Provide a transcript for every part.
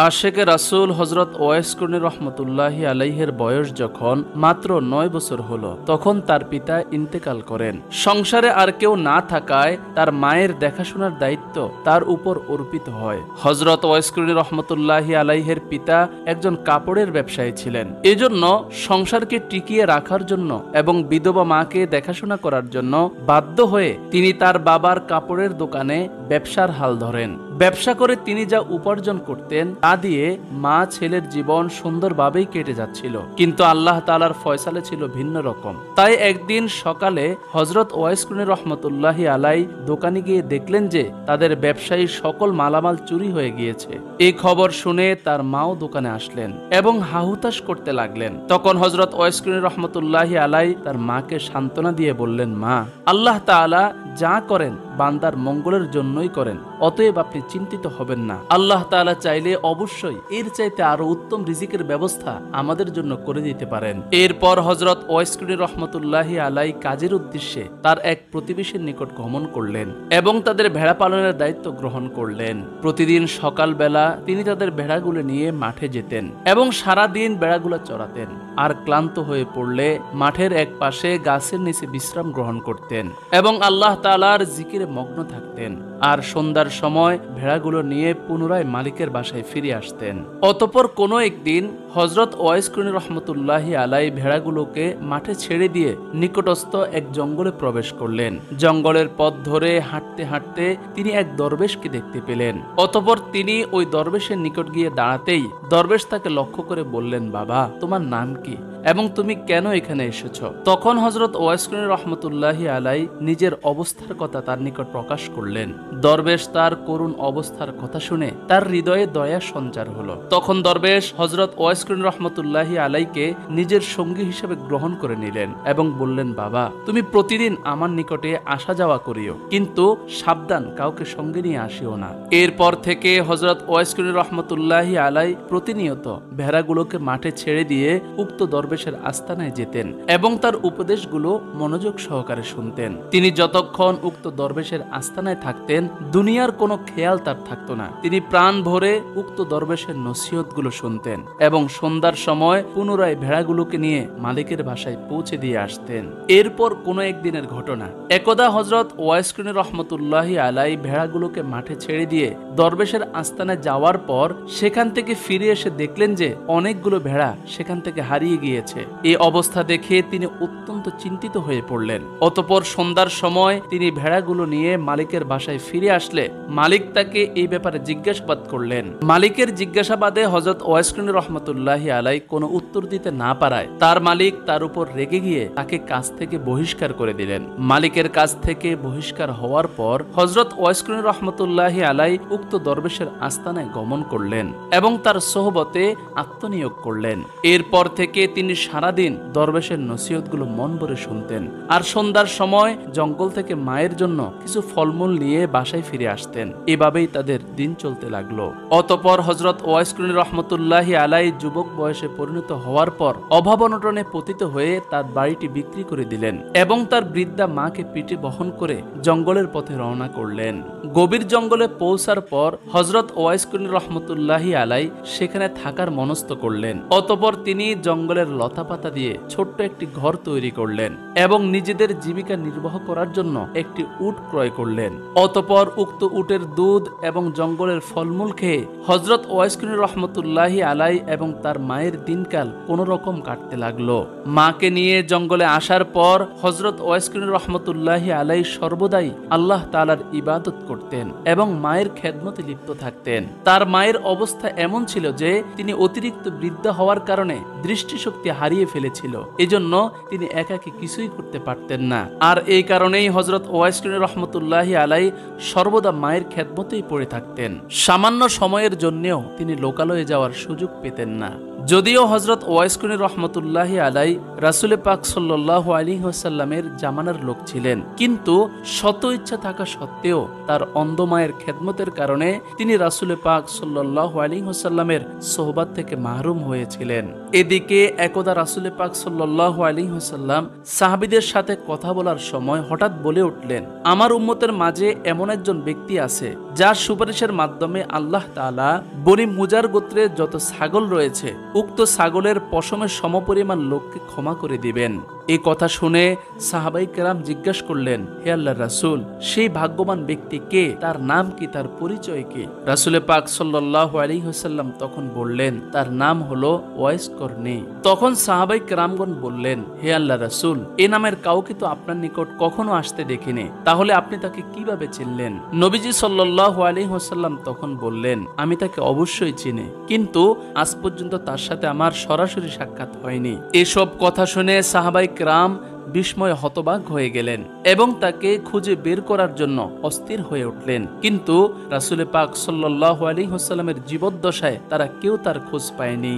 আশেকে রাসূল হযরত ওয়াইস কর্ণী রহমতুল্লাহি আলাইহির বয়স যখন মাত্র ৯ বছর হলো, তখন তার পিতা ইন্তেকাল করেন। সংসারে আর কেউ না থাকায় তার মায়ের দেখাশোনার দায়িত্ব তার উপর অর্পিত হয়। হযরত ওয়াইস কর্ণী রহমতুল্লাহি আলাইহির পিতা একজন কাপড়ের ব্যবসায়ী ছিলেন। এজন্য সংসারকে টিকিয়ে রাখার জন্য এবং বিধবা মাকে দেখাশোনা করার জন্য বাধ্য হয়ে তিনি তার বাবার কাপড়ের দোকানে ব্যবসার হাল ধরেন। ব্যবসা করে তিনি যা উপার্জন করতেন তা দিয়ে মা ছেলের জীবন সুন্দরভাবেই কেটে যাচ্ছিল, কিন্তু আল্লাহ তাআলার ফয়সালা ছিল ভিন্ন রকম। তাই একদিন সকালে হযরত ওয়াইস কর্ণী রহমতুল্লাহি আলাই দোকানে গিয়ে দেখলেন যে তাদের ব্যবসায়ী সকল মালামাল চুরি হয়ে গিয়েছে। এই খবর শুনে তার মাও দোকানে আসলেন এবং হাহুতাশ করতে লাগলেন। তখন হযরত ওয়াইস কর্ণী রহমতুল্লাহি আলাই তার মাকে সান্ত্বনা দিয়ে বললেন, মা, আল্লাহ তাআলা যা করেন বান্দার মঙ্গলের জন্যই করেন, অতএব আপনি চিন্তিত হবেন না। আল্লাহ তাআলা চাইলে অবশ্যই এর চাইতে আরো উত্তম রিজিকের ব্যবস্থা আমাদের জন্য করে দিতে পারেন। এরপর হযরত ওয়াইস কর্ণী রহমতুল্লাহি আলাই কাজের উদ্দেশ্যে তার এক প্রতিবেশীর নিকট গমন করলেন এবং তাদের ভেড়া পালনের দায়িত্ব গ্রহণ করলেন। প্রতিদিন সকালবেলা তিনি তাদের ভেড়াগুলো নিয়ে মাঠে যেতেন এবং সারা দিন ভেড়াগুলো চড়াতেন, আর ক্লান্ত হয়ে পড়লে মাঠের এক পাশে গাছের নিচে বিশ্রাম গ্রহণ করতেন এবং আল্লাহ তাআলার জিকিরে মগ্ন থাকতেন। আর সন্ধ্যার সময় ভেড়াগুলো নিয়ে পুনরায় মালিকের বাসায় ফিরে আসতেন। অতঃপর কোনো একদিন হযরত ওয়াইস কর্ণী রহমতুল্লাহি আলাই ভেড়াগুলোকে মাঠে ছেড়ে দিয়ে নিকটস্থ এক জঙ্গলে প্রবেশ করলেন। জঙ্গলের পথ ধরে হাঁটতে হাঁটতে তিনি এক দরবেশকে দেখতে পেলেন। অতঃপর তিনি ওই দরবেশের নিকট গিয়ে দাঁড়াতেই দরবেশ তাকে লক্ষ্য করে বললেন, বাবা, তোমার নাম কি এবং তুমি কেন এখানে এসেছো? তখন হযরত ওয়াইস কর্ণী রহমতুল্লাহি আলাই নিজের অবস্থার কথা তার নিকট প্রকাশ করলেন। দরবেশ তার করুণ অবস্থার কথা শুনে তার হৃদয়ে দয়া সঞ্চার হলো। তখন দরবেশ হযরত ওয়াইস কর্ণী রহমতুল্লাহি আলাইকে নিজের সঙ্গী হিসেবে গ্রহণ করে নিলেন এবং বললেন, বাবা, তুমি প্রতিদিন আমার নিকটে আসা যাওয়া করিও, কিন্তু সাবধান, কাউকে সঙ্গে নিয়ে আসিও না। এরপর থেকে হযরত ওয়াইস কর্ণী রহমতুল্লাহি আলাই প্রতিনিয়ত ভেড়াগুলোকে মাঠে ছেড়ে দিয়ে উক্ত দরবেশের আস্তানায় যেতেন এবং তার উপদেশগুলো মনোযোগ সহকারে শুনতেন। তিনি যতক্ষণ উক্ত দরবেশের আস্তানায় থাকতেন দুনিয়ার কোনো খেয়াল তার থাকতো না। তিনি প্রাণ ভরে উক্ত দরবেশের নসিহতগুলো শুনতেন এবং সন্ধ্যার সময় পুনরায় ভেড়াগুলোকে নিয়ে মালিকের বাসায় পৌঁছে দিয়ে আসতেন। এরপর কোনো একদিনের ঘটনা, একদা হযরত ওয়াইস কর্ণী রহমতুল্লাহি আলাই ভেড়াগুলোকে মাঠে ছেড়ে দিয়ে দরবেশের আস্তানায় যাওয়ার পর সেখান থেকে ফিরে এসে দেখলেন যে অনেকগুলো ভেড়া সেখান থেকে হারিয়ে গিয়েছে। এই অবস্থা দেখে তিনি অত্যন্ত চিন্তিত হয়ে পড়লেন। অতঃপর সন্ধ্যার সময় তিনি ভেড়াগুলো নিয়ে মালিকের বাসায় ফিরে আসলে মালিক তাকে এই ব্যাপারে জিজ্ঞাসাবাদ করলেন। মালিকের জিজ্ঞাসাবাদে হযরত ওয়াইস কর্ণী রহমতুল্লাহি আলাই কোনো উত্তর দিতে না পারায় তার মালিক তার উপর রেগে গিয়ে তাকে কাজ থেকে বহিষ্কার করে দিলেন। মালিকের কাছ থেকে বহিষ্কার হওয়ার পর হযরত ওয়াইস কর্ণী রহমতুল্লাহি আলাই উক্ত দরবেশের আস্তানায় গমন করলেন এবং তার সোহবতে আত্মনিয়োগ করলেন। এরপর থেকে তিনি সারাদিন দরবেশের নসিহতগুলো মন ভরে শুনতেন আর সন্ধ্যার সময় জঙ্গল থেকে মায়ের জন্য কিছু ফলমূল নিয়ে বাসায় ফিরে আসতেন। এভাবেই তাদের দিন চলতে লাগলো। অতঃপর হযরত ওয়াইস কর্ণী রহমতুল্লাহি আলাই যুবক বয়সে পরিণত হওয়ার পর অভাব অনটনে পতিত হয়ে তার বাড়িটি বিক্রি করে দিলেন এবং তার বৃদ্ধা মাকে পিঠে বহন করে জঙ্গলের পথে রওনা করলেন। গভীর জঙ্গলে পৌঁছার পর হযরত ওয়াইস কর্ণী রহমতুল্লাহি আলাই সেখানে থাকার মনস্থ করলেন। অতঃপর তিনি জঙ্গলের লতাপাতা দিয়ে ছোট্ট একটি ঘর তৈরি করলেন এবং নিজেদের জীবিকা নির্বাহ করার জন্য একটি উট ক্রয় করলেন। অতঃপর উক্ত উটের দুধ এবং জঙ্গলের ফলমূল খেয়ে হযরত ওয়াইস কর্ণী রহমতুল্লাহি আলাই এবং তার মায়ের দিনকাল কোনো রকম কাটতে লাগলো। মাকে নিয়ে জঙ্গলে আসার পর হযরত ওয়াইস কর্ণী রহমতুল্লাহি আলাই সর্বদাই আল্লাহ তাআলার ইবাদত করতেন এবং মায়ের খেদমতে লিপ্ত থাকতেন। তার মায়ের অবস্থা এমন ছিল যে তিনি অতিরিক্ত বৃদ্ধা হওয়ার কারণে দৃষ্টিশক্তি হারিয়ে ফেলেছিল। এজন্য তিনি একাকী কিছুই করতে পারতেন না। আর এই কারণেই হযরত ওয়াইস কর্ণী রহমতুল্লাহি আলাই সর্বদা মায়ের খেদমতেই পড়ে থাকতেন। সামান্য সময়ের জন্যও তিনি লোকালয়ে যাওয়ার সুযোগ পেতেন না। যদিও হযরত ওয়াইস কর্ণী রহমতুল্লাহি আলাই রাসূল পাক সাল্লাল্লাহু আলাইহি ওয়াসাল্লামের জামানার লোক ছিলেন, কিন্তু শত ইচ্ছা থাকা সত্ত্বেও তার অন্ধ মায়ের খেদমতের কারণে তিনি রাসূল পাক সাল্লাল্লাহু আলাইহি ওয়াসাল্লামের সোহবত থেকে মাহরুম হয়েছিলেন। এদিকে একদা একদা রাসূল পাক সাল্লাল্লাহু আলাইহি ওয়াসাল্লাম সাহাবীদের সাথে কথা বলার সময় হঠাৎ বলে উঠলেন, আমার উম্মতের মাঝে এমন একজন ব্যক্তি আছে যার সুপারিশের মাধ্যমে আল্লাহ তাআলা বনি মুজার গোত্রে যত ছাগল রয়েছে উক্ত ছাগলের পশমের সমপরিমাণ লোককে ক্ষমা করে দিবেন। এই কথা শুনে সাহাবাই কেরাম জিজ্ঞাসা করলেন, হে আল্লাহর রাসূল, সেই ভাগ্যবান ব্যক্তি কে? তার নাম কি? তার পরিচয় কি? রাসূল পাক সাল্লাল্লাহু আলাইহি ওয়াসাল্লাম তখন বললেন, তার নাম হলো ওয়াইস করনী। তখন সাহাবাই কেরামগণ বললেন, হে আল্লাহর রাসূল, এই নামের কাউকে তো আপনার নিকট কখনো আসতে দেখিনি, তাহলে আপনি তাকে কিভাবে চিনলেন? নবীজি সাল্লাল্লাহু আলাইহি ওয়াসাল্লাম তখন বললেন, আমি তাকে অবশ্যই চিনি, কিন্তু আজ পর্যন্ত তার সাথে আমার সরাসরি সাক্ষাৎ হয়নি। এসব কথা শুনে সাহাবাই কেরাম বিস্ময়ে হতবাক হয়ে গেলেন এবং তাকে খুঁজে বের করার জন্য অস্থির হয়ে উঠলেন। কিন্তু রাসূল পাক সাল্লাল্লাহু আলাইহি ওয়াসাল্লামের জীবদ্দশায় তারা কেউ তার খোঁজ পায়নি।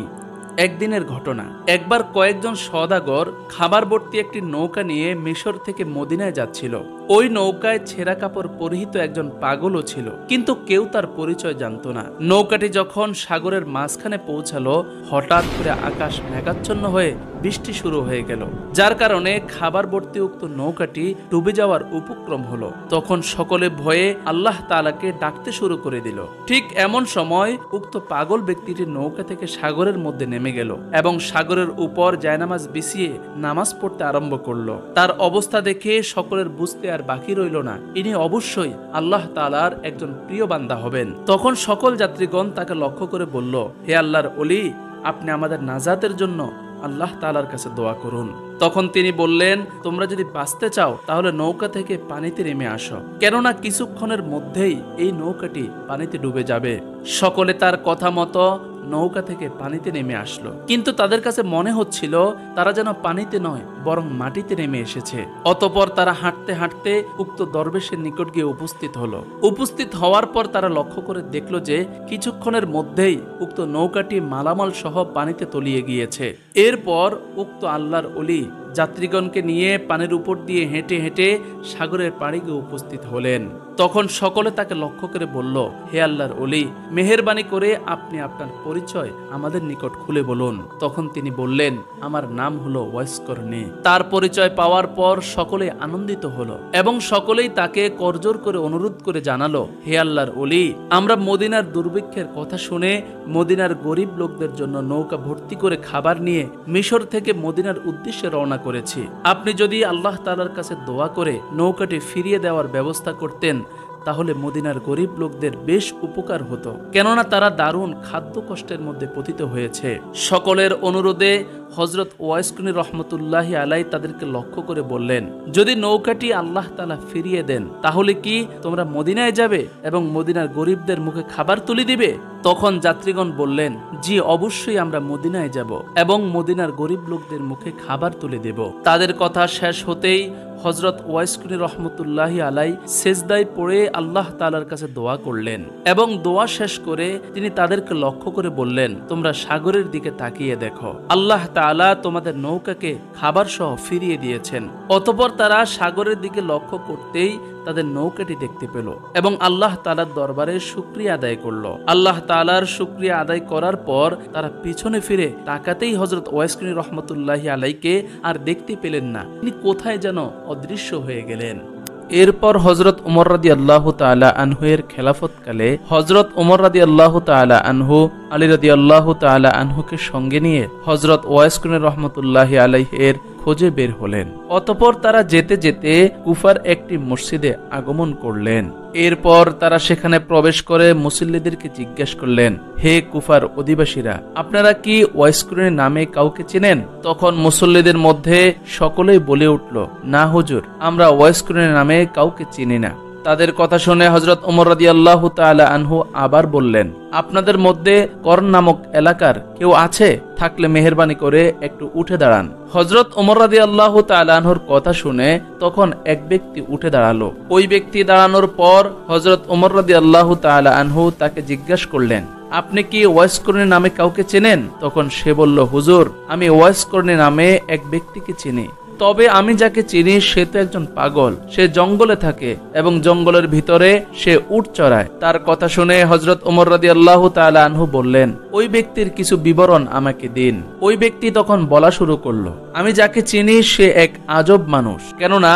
একদিনের ঘটনা, একবার কয়েকজন সওদাগর খাবার ভর্তি একটি নৌকা নিয়ে মিশর থেকে মদিনায় যাচ্ছিল। ওই নৌকায় ছেঁড়া কাপড় পরিহিত একজন পাগলও ছিল, কিন্তু কেউ তার পরিচয় জানত না। নৌকাটি যখন সাগরের মাঝখানে পৌঁছালো, হঠাৎ করে আকাশ মেঘাচ্ছন্ন হয়ে বৃষ্টি শুরু হয়ে গেল, যার কারণে খাবার ভর্তি উক্ত নৌকাটি ডুবে যাওয়ার উপক্রম হলো। তখন সকলে ভয়ে আল্লাহ তাআলাকে ডাকতে শুরু করে দিল। ঠিক এমন সময় উক্ত পাগল ব্যক্তিটি নৌকা থেকে সাগরের মধ্যে নেমে গেল এবং সাগরের উপর জায়নামাজ বিছিয়ে নামাজ পড়তে আরম্ভ করলো। তার অবস্থা দেখে সকলের বুঝতে আর বাকি রইল না, ইনি অবশ্যই আল্লাহ তাআলার একজন প্রিয় বান্দা হবেন। তখন সকল যাত্রীগণ তাকে লক্ষ্য করে বলল, হে আল্লাহর ওলি, আপনি আমাদের নাজাতের জন্য আল্লাহ তাআলার কাছে দোয়া করুন। তখন তিনি বললেন, তোমরা যদি বাঁচতে চাও তাহলে নৌকা থেকে পানিতে নেমে আসো, কেননা কিছুক্ষণের মধ্যেই এই নৌকাটি পানিতে ডুবে যাবে। সকলে তার কথা মতো নৌকা থেকে পানিতে নেমে আসলো, কিন্তু তাদের কাছে মনে হচ্ছিল তারা যেন পানিতে নয় বরং মাটিতে নেমে এসেছে। অতঃপর তারা হাঁটতে হাঁটতে উক্ত দরবেশের নিকট গিয়ে উপস্থিত হলো। উপস্থিত হওয়ার পর তারা লক্ষ্য করে দেখলো যে কিছুক্ষণের মধ্যেই উক্ত নৌকাটি মালামাল সহ পানিতে তলিয়ে গিয়েছে। এরপর উক্ত আল্লাহর ওলি যাত্রীগণকে নিয়ে পানির উপর দিয়ে হেঁটে হেঁটে সাগরের পাড়ে গিয়ে উপস্থিত হলেন। তখন সকলে তাকে লক্ষ্য করে বলল, হে আল্লাহর ওলি, মেহেরবানি করে আপনি আপনার পরিচয় আমাদের নিকট খুলে বলুন। তখন তিনি বললেন, আমার নাম হলো ওয়াইস করনী। তার পরিচয় পাওয়ার পর সকলে আনন্দিত হলো এবং সকলেই তাকে করজোর করে অনুরোধ করে জানালো, হে আল্লাহর ওলি, আমরা মদিনার দুর্ভিক্ষের কথা শুনে মদিনার গরিব লোকদের জন্য নৌকা ভর্তি করে খাবার নিয়ে মিশর থেকে মদিনার উদ্দেশ্যে রওনা করেছি। আপনি যদি আল্লাহ তাআলার কাছে দোয়া করে নৌকাটি ফিরিয়ে দেওয়ার ব্যবস্থা করতেন তাহলে মদিনার গরিব লোকদের বেশ উপকার হতো, কেননা তারা দারুণ খাদ্য কষ্টের মধ্যে পতিত হয়েছে। সকলের অনুরোধে হযরত ওয়াইস করনী রহমতুল্লাহি আলাইহি তাদেরকে লক্ষ্য করে বললেন, যদি নৌকাটি আল্লাহ তাআলা ফিরিয়ে দেন তাহলে কি তোমরা মদিনায় যাবে এবং মদিনার গরিবদের মুখে খাবার তুলে দিবে? তখন যাত্রীগণ বললেন, জি অবশ্যই আমরা মদিনায় যাব এবং মদিনার গরিব লোকদের মুখে খাবার তুলে দেব। তাদের কথা শেষ হতেই হযরত ওয়াইস করনী রহমতুল্লাহি আলাইহি সেজদায় পড়ে আল্লাহ তাআলার কাছে দোয়া করলেন এবং দোয়া শেষ করে তিনি তাদেরকে লক্ষ্য করে বললেন, তোমরা সাগরের দিকে তাকিয়ে দেখো, আল্লাহ তাআলা তোমাদের নৌকাকে খাবার সহ ফিরিয়ে দিয়েছেন। অতঃপর তারা সাগরের দিকে লক্ষ্য করতেই তাদের নৌকাটি দেখতে পেল এবং আল্লাহ তাআলার দরবারে শুকরিয়া আদায় করলো। আল্লাহ তাআলার শুকরিয়া আদায় করার পর তারা পিছনে ফিরে তাকাতেই হযরত ওয়াইস করনী রহমতুল্লাহি আলাইহিকে আর দেখতে পেলেন না, তিনি কোথায় যেন অদৃশ্য হয়ে গেলেন। এরপর হযরত ওমর রাদিয়াল্লাহু তাআলা আনহু এর খেলাফতকালে হযরত ওমর রাদিয়াল্লাহু তাআলা আনহু আলী রাদিয়াল্লাহু তাআলা আনহুকে সঙ্গে নিয়ে হযরত ওয়াইস করনী রহমতুল্লাহি আলাইহি এর খোঁজে বের হলেন। অতঃপর তারা যেতে যেতে কুফার একটি মসজিদে আগমন করলেন। এরপর তারা সেখানে প্রবেশ করে মুসল্লিদেরকে জিজ্ঞাসা করলেন, হে কুফার অধিবাসীরা, আপনারা কি ওয়াইস করনী নামে কাউকে চেনেন? তখন মুসল্লিদের মধ্যে সকলেই বলে উঠল, না হুজুর, আমরা ওয়াইস করনী নামে কাউকে চিনি না। তাদের কথা শুনে হযরত ওমর রাদিয়াল্লাহু তাআলা আনহু আবার বললেন, আপনাদের মধ্যে করন নামক এলাকার কেউ আছে? থাকলে মেহেরবানি করে একটু উঠে দাঁড়ান। হযরত ওমর রাদিয়াল্লাহু তাআলা আনহুর কথা শুনে তখন এক ব্যক্তি উঠে দাঁড়ালো। ওই ব্যক্তি দাঁড়ানোর পর হযরত ওমর রাদিয়াল্লাহু তাআলা আনহু তাকে জিজ্ঞাসা করলেন, আপনি কি ওয়াইস করনী নামে কাউকে চেনেন? তখন সে বলল, হুজুর, আমি ওয়াইস করনী নামে এক ব্যক্তিকে চিনি। তবে আমি যাকে চিনি সে তো একজন পাগল, সে জঙ্গলে থাকে এবং জঙ্গলের ভিতরে সে উট চড়ায়। তার কথা শুনে হযরত ওমর রাদিয়াল্লাহু তাআলা আনহু বললেন, ওই ব্যক্তির কিছু বিবরণ আমাকে দিন। ওই ব্যক্তি তখন বলা শুরু করলো, আমি যাকে চিনি সে এক আজব মানুষ, কেননা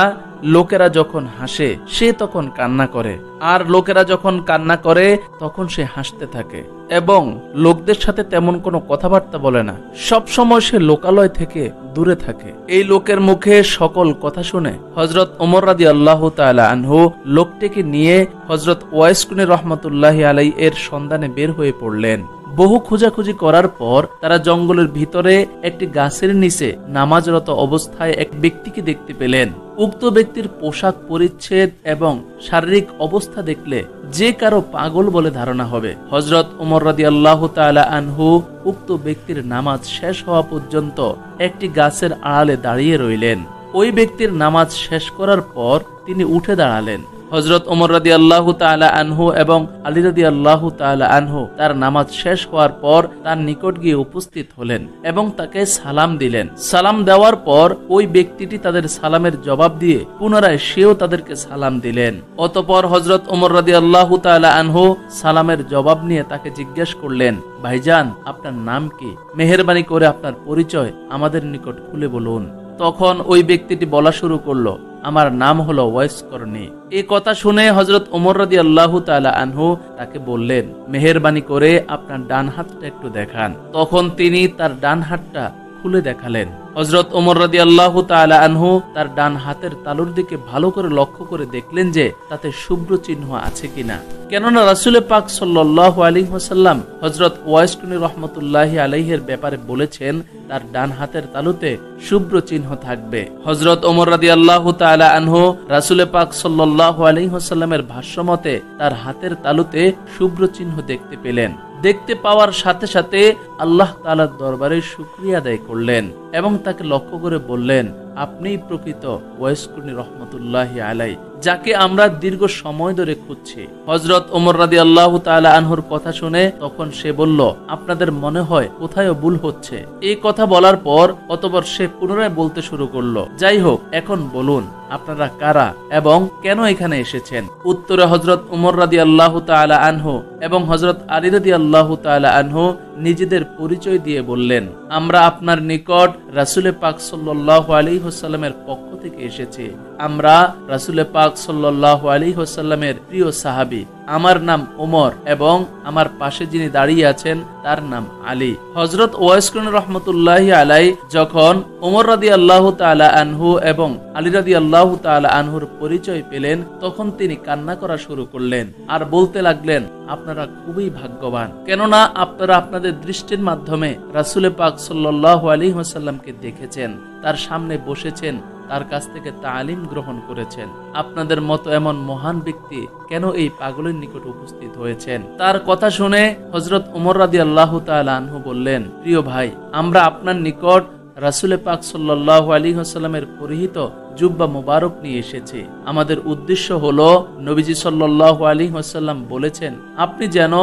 লোকেরা যখন হাসে সে তখন কান্না করে, আর লোকেরা যখন কান্না করে তখন সে হাসতে থাকে এবং লোকদের সাথে তেমন কোনো কথাবার্তা বলে না। সব সময় সে লোকালয় থেকে দূরে থাকে। এই লোকের মুখে সকল কথা শুনে হযরত ওমর রাদিয়াল্লাহু তাআলা আনহু লোকটিকে নিয়ে হযরত ওয়াইস কুনি রহমাতুল্লাহি আলাইহি এর সন্ধানে বের হয়ে পড়লেন। বহু খোঁজাখুঁজি করার পর তারা জঙ্গলের ভিতরে একটি গাছের নিচে নামাজরত অবস্থায় এক ব্যক্তিকে দেখতে পেলেন। উক্ত ব্যক্তির পোশাক পরিচ্ছদ এবং শারীরিক অবস্থা দেখলে যে কারো পাগল বলে ধারণা হবে। হযরত ওমর রাদিয়াল্লাহু তাআলা আনহু উক্ত ব্যক্তির নামাজ শেষ হওয়া পর্যন্ত একটি গাছের আড়ালে দাঁড়িয়ে রইলেন। ওই ব্যক্তির নামাজ শেষ করার পর তিনি উঠে দাঁড়ালেন। হযরত ওমর রাদিয়াল্লাহু তাআলা আনহু এবং আলী রাদিয়াল্লাহু তাআলা আনহু তার নামাজ শেষ হওয়ার পর তার নিকট গিয়ে উপস্থিত হলেন এবং তাকে সালাম দিলেন। সালাম দেওয়ার পর ওই ব্যক্তিটি তাদের সালামের জবাব দিয়ে পুনরায় সেও তাদেরকে সালাম দিলেন। অতঃপর হযরত ওমর রাদিয়াল্লাহু তাআলা আনহু সালামের জবাব নিয়ে তাকে জিজ্ঞেস করলেন, ভাইজান আপনার নাম কি? মেহেরবানি করে আপনার পরিচয় আমাদের নিকট খুলে বলুন। তখন ওই ব্যক্তিটি বলা শুরু করলো, আমার নাম হলো ওয়াইস করনি। এই কথা শুনে হযরত ওমর রাদিয়াল্লাহু তাআলা আনহু তাকে বললেন, মেহেরবানি করে আপনার ডান হাতটা একটু দেখান। তখন তিনি তার ডান হাতটা খুলে দেখালেন। হযরত ওমর রাদিয়াল্লাহু তাআলা আনহু তার ডান হাতের তালুর দিকে ভালো করে লক্ষ্য করে দেখলেন যে তাতে শুভ্র চিহ্ন আছে কিনা, কেননা রাসূল পাক সাল্লাল্লাহু আলাইহি ওয়াসাল্লাম হযরত ওয়াইস কুনি রহমাতুল্লাহি আলাইহির ব্যাপারে বলেছেন তার ডান হাতের তালুতে শুভ্র চিহ্ন থাকবে। হযরত ওমর রাদিয়াল্লাহু তাআলা আনহু রাসূল পাক সাল্লাল্লাহু আলাইহি ওয়াসাল্লামের ভাষ্যমতে তার হাতের তালুতে শুভ্র চিহ্ন দেখতে পেলেন। দেখতে পাওয়ার সাথে সাথে আল্লাহ তাআলার দরবারে শুকরিয়া আদায় করলেন এবং তাকে লক্ষ্য করে বললেন, আপনিই প্রকৃত ওয়াইস কুনি রহমাতুল্লাহি আলাইহি, যাকে আমরা দীর্ঘ সময় ধরে খুঁজছি। হযরত ওমর রাদিয়াল্লাহু তাআলা আনহুর কথা শুনে তখন সে বলল, আপনাদের মনে হয় কোথায় ভুল হচ্ছে। এই কথা বলার পর অতঃপর সে পুনরায় বলতে শুরু করলো, যাই হোক এখন বলুন আপনারা কারা এবং কেন এখানে এসেছেন। উত্তরে হযরত ওমর রাদিয়াল্লাহু তাআলা আনহু এবং হযরত আলী রাদিয়াল্লাহু তাআলা আনহু নিজেদের পরিচয় দিয়ে বললেন, আমরা আপনার নিকট রাসূল পাক সাল্লাল্লাহু আলাইহি ওয়াসাল্লামের পক্ষ থেকে এসেছি। আমরা রাসূল পাক সাল্লাল্লাহু আলাইহি ওয়াসাল্লামের প্রিয় সাহাবী। আমার নাম ওমর এবং আমার পাশে যিনি দাঁড়িয়ে আছেন তার নাম আলী। হযরত ওয়াইস কুনি রহমাতুল্লাহি আলাইহি যখন ওমর রাদিয়াল্লাহু তাআলা আনহু এবং আলী রাদিয়াল্লাহু তাআলা আনহুর পরিচয় পেলেন তখন তিনি কান্না করা শুরু করলেন আর বলতে লাগলেন, আপনারা খুবই ভাগ্যবান, কেননা আপনারা আপনাদের দৃষ্টির মাধ্যমে রাসূল পাক সাল্লাল্লাহু আলাইহি ওয়াসাল্লামকে দেখেছেন, তার সামনে বসেছেন, তার কাছ থেকে তালিম গ্রহণ করেছেন। আপনাদের মতো এমন মহান ব্যক্তি কেন এই পাগলের নিকট উপস্থিত হয়েছেন। তার কথা শুনে হযরত ওমর রাদিয়াল্লাহু তাআলা আনহু বললেন, প্রিয় ভাই, আমরা আপনার নিকট রাসূল পাক সাল্লাল্লাহু আলাইহি ওয়াসাল্লামের পরিহিত জুব্বা মুবারক নিয়ে এসেছি। আমাদের উদ্দেশ্য হলো নবীজি সাল্লাল্লাহু আলাইহি ওয়াসাল্লাম বলেছেন আপনি যেন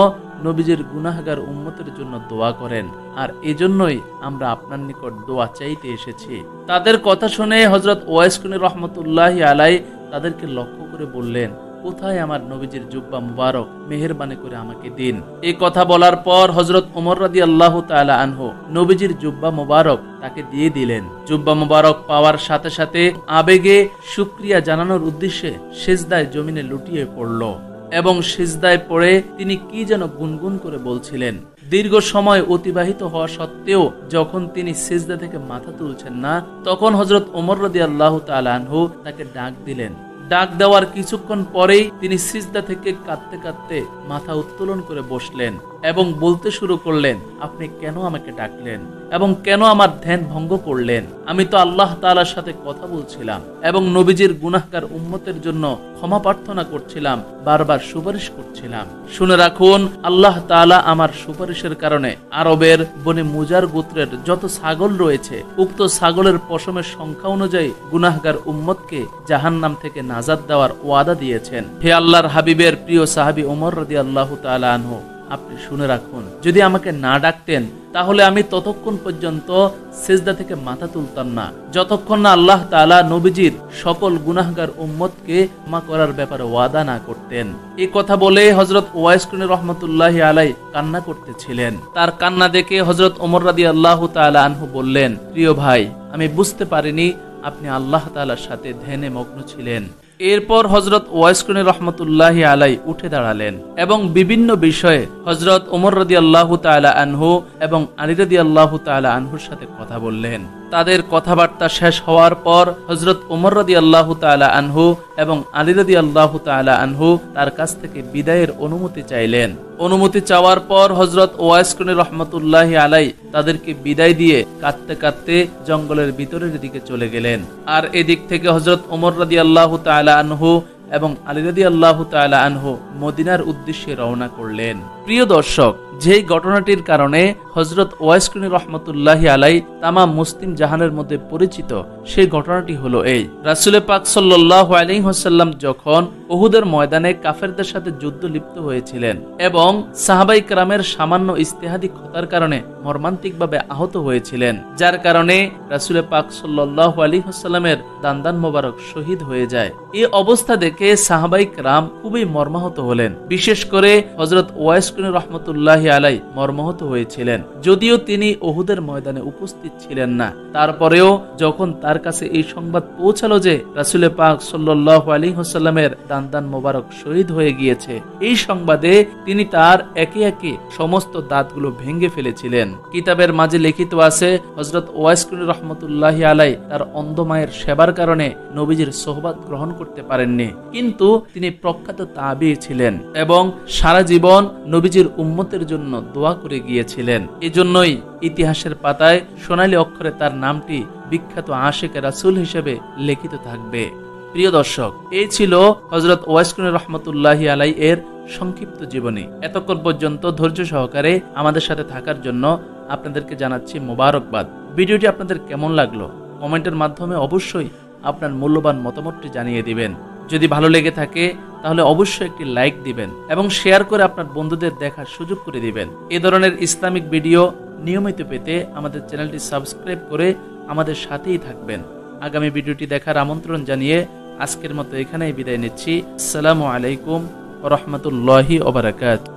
নবীজির গুনাহগার উম্মতের জন্য দোয়া করেন, আর এজন্যই আমরা আপনার নিকট দোয়া চাইতে এসেছি। তাদের কথা শুনে হযরত ওয়াইস কুনি রহমাতুল্লাহি আলাইহি তাদেরকে লক্ষ্য করে বললেন, কোথায় আমার নবীজির জুব্বা মুবারক, মেহেরবানি করে আমাকে দিন। এই কথা বলার পর হযরত ওমর রাদিয়াল্লাহু তাআলা আনহু নবীজির জুব্বা মুবারক তাকে দিয়ে দিলেন। জুব্বা মুবারক পাওয়ার সাথে সাথে আবেগে শুকরিয়া জানানোর উদ্দেশ্যে সিজদায় জমিনে লুটিয়ে পড়ল এবং সিজদায় পড়ে তিনি কি যেন গুনগুন করে বলছিলেন। দীর্ঘ সময় অতিবাহিত হওয়া সত্ত্বেও যখন তিনি সিজদা থেকে মাথা তুলছেন না তখন হযরত ওমর রাদিয়াল্লাহু তাআলা আনহু তাকে ডাক দিলেন। ডাক দেওয়ার কিছুক্ষণ পরেই তিনি সিজদা থেকে কাঁদতে কাঁদতে মাথা উত্তোলন করে বসলেন এবং বলতে শুরু করলেন, আপনি কেন আমাকে ডাকলেন এবং কেন আমার ধ্যান ভঙ্গ করলেন? আমি তো আল্লাহ তাআলার সাথে কথা বলছিলাম এবং নবীজির গুনাহগার উম্মতের জন্য ক্ষমা প্রার্থনা করছিলাম, বারবার সুপারিশ করছিলাম। শুনে রাখুন, আল্লাহ তাআলা আমার সুপারিশের কারণে আরবের বনে মুজার গোত্রের যত ছাগল রয়েছে উক্ত ছাগলের পশমের সংখ্যা অনুযায়ী গুনাহগার উম্মতকে জাহান্নাম থেকে নাজাত দেওয়ার ওয়াদা দিয়েছেন। হে আল্লাহর হাবিবের প্রিয় সাহাবী ওমর রাদিয়াল্লাহু তাআলা আনহু, আপনি শুনে রাখুন, যদি আমাকে না ডাকতেন তাহলে আমি ততক্ষণ পর্যন্ত সিজদা থেকে মাথা তুলতাম না যতক্ষণ না আল্লাহ তাআলা নবীজির সকল গুনাহগার উম্মতকে ক্ষমা করার ব্যাপারে ওয়াদা না করতেন। এই কথা বলে হযরত ওয়াইস কর্ণী রাহমাতুল্লাহি আলাইহি কান্না করতেছিলেন। তার কান্না দেখে হযরত ওমর রাদিয়াল্লাহু তাআলা আনহু বললেন, প্রিয় ভাই, আমি বুঝতে পারিনি আপনি আল্লাহ তাআলার সাথে ধ্যানে মগ্ন ছিলেন। এরপর হযরত ওয়াইস কর্ণী রাহমাতুল্লাহি আলাইহি উঠে দাঁড়ালেন এবং বিভিন্ন বিষয়ে হযরত ওমর রাদিয়াল্লাহু তাআলা আনহু এবং আলী রাদিয়াল্লাহু তাআলা আনহুর সাথে কথা বললেন। তাদের কথাবার্তা শেষ হওয়ার পর হযরত ওমর রাদিয়াল্লাহু তাআলা আনহু এবং আলী রাদিয়াল্লাহু তাআলা আনহু তার কাছ থেকে বিদায়ের অনুমতি চাইলেন। অনুমতি চাওয়ার পর হযরত ওয়াইস কর্ণী রাহমাতুল্লাহি আলাইহি তাদেরকে বিদায় দিয়ে কাঁদতে কাঁদতে জঙ্গলের ভিতরের দিকে চলে গেলেন। আর এদিক থেকে হযরত ওমর রাদিয়াল্লাহু তাআলা আনহু এবং আলী রাদিয়াল্লাহু তাআলা আনহু মদিনার উদ্দেশ্যে রওনা করলেন। প্রিয় দর্শক, যেই ঘটনাটির কারণে হযরত ওয়াইস কর্ণী রাহমাতুল্লাহি আলাইহি তামাম মুসলিম জাহানের মধ্যে পরিচিত, সেই ঘটনাটি হলো এই। রাসূল পাক সাল্লাল্লাহু আলাইহি ওয়াসাল্লাম যখন উহুদের ময়দানে কাফেরদের সাথে যুদ্ধ লিপ্ত হয়েছিলেন এবং সাহাবায়ে কেরামের সামান্য ইজতিহাদি খতার কারণে মর্মান্তিকভাবে আহত হয়েছিলেন, যার কারণে রাসূল পাক সাল্লাল্লাহু আলাইহি ওয়াসাল্লামের দান্দান মোবারক শহীদ হয়ে যায়। এই অবস্থা দেখে সাহাবায়ে কেরাম খুবই মর্মাহত হলেন। বিশেষ করে হযরত ওয়াইস কর্ণী রাহমাতুল্লাহি আলাইহি মর্মাহত হয়েছিলেন। যদিও তিনি উহুদের ময়দানে উপস্থিত ছিলেন না, তারপরেও যখন তার কাছে এই সংবাদ পৌঁছালো যে রাসূল পাক সাল্লাল্লাহু আলাইহি ওয়াসাল্লামের দান্দান মোবারক শহীদ হয়ে গিয়েছে, এই সংবাদে তিনি তার একে একে সমস্ত দাঁতগুলো ভেঙে ফেলেছিলেন। কিতাবের মাঝে লিখিত আছে হযরত ওয়াইস কর্ণী রাহমাতুল্লাহি আলাইহি তার অন্ধ মায়ের সেবার কারণে নবীজির সোহবত গ্রহণ করতে পারেননি, কিন্তু তিনি প্রখ্যাত তাবিঈ ছিলেন এবং সারা জীবন নবীজির উম্মতের জন্য দোয়া করে গিয়েছিলেন। এজন্যই ইতিহাসের পাতায় সোনালী অক্ষরে তার নামটি বিখ্যাত আশিকে রাসূল হিসেবে লিখিত থাকবে। প্রিয় দর্শক, এই ছিল হযরত ওয়াইস কর্ণী রাহমাতুল্লাহি আলাইহি এর সংক্ষিপ্ত জীবনী। এতক্ষণ পর্যন্ত ধৈর্য সহকারে আমাদের সাথে থাকার জন্য আপনাদেরকে জানাচ্ছি মোবারকবাদ। ভিডিওটি আপনাদের কেমন লাগলো কমেন্টের মাধ্যমে অবশ্যই আপনার মূল্যবান মতামতটি জানিয়ে দিবেন। যদি ভালো লেগে থাকে তাহলে অবশ্যই একটি লাইক দিবেন এবং শেয়ার করে আপনার বন্ধুদের দেখার সুযোগ করে দিবেন। এই ধরনের ইসলামিক ভিডিও নিয়মিত পেতে আমাদের চ্যানেলটি সাবস্ক্রাইব করে আমাদের সাথেই থাকবেন। আগামী ভিডিওটি দেখার আমন্ত্রণ জানিয়ে আজকের মতো এখানেই বিদায় নিচ্ছি। আসসালামু আলাইকুম ওয়া রাহমাতুল্লাহি ওয়া বারাকাতুহু।